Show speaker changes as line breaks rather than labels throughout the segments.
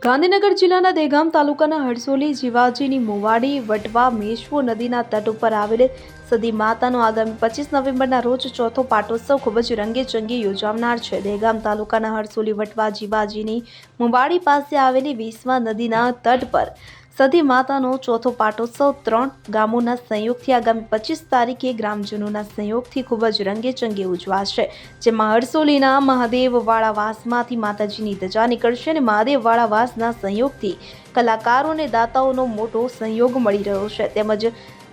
ગાંધીનગર જિલ્લાના દહેગામ તાલુકાના હરસોલી જીવાજીની મુવાડી વટવા મેશ્વો નદીના તટ ઉપર આવેલ સદી માતાનો આગામી 25 નવેમ્બરના રોજ ચોથો પાટોત્સવ ખૂબ જ રંગેચંગે યોજાનાર છે। દહેગામ તાલુકાના હરસોલી વટવા જીવાજીની મુવાડી પાસે આવેલી વિસવા નદીના તટ પર સદી માતાનો ચોથો પાટોત્સવ 3 ગામોના સંયોગથી આગામી 25 તારીખે ગ્રામજનોના સંયોગથી ખૂબ જ રંગેચંગે ઉજવાશે, જેમાં હરસોલીના મહાદેવવાળા વાસમાંથી માતાજીની ધજા નીકળશે અને મહાદેવવાળા વાસના સંયોગથી કલાકારો અને દાતાઓનો મોટો સહયોગ મળી રહ્યો છે। તેમજ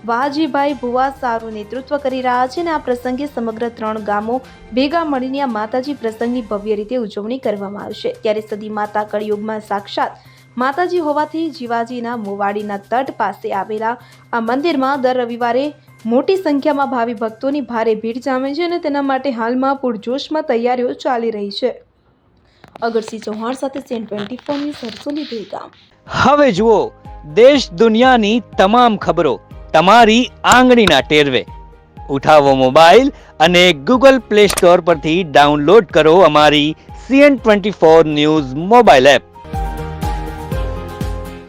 વાહજીભાઈ ભુવા સારું નેતૃત્વ કરી રહ્યા છે અને આ પ્રસંગે સમગ્ર 3 ગામો ભેગા મળીને આ માતાજી પ્રસંગની ભવ્ય રીતે ઉજવણી કરવામાં આવશે। ત્યારે સદી માતા કળિયુગમાં સાક્ષાત માતાજી હોવાથી જીવાજીના મુવાડીના તટ પાસે આવેલા આ મંદિરમાં દર રવિવારે મોટી સંખ્યામાં ભાવિ ભક્તોની ભારે ભીડ જામે છે અને તેના માટે હાલમાં પૂરજોશમાં તૈયારીઓ ચાલી રહી છે। અગરસિંહ ચૌહાણ સાથે CN24 ન્યૂઝ હરસોલી દહેગામ।
હવે જુઓ દેશ દુનિયાની તમામ ખબરો તમારી આંગળીના ટેરવે। ઉઠાવો મોબાઈલ અને Google Play Store પરથી ડાઉનલોડ કરો અમારી CN24 ન્યૂઝ મોબાઈલ એપ।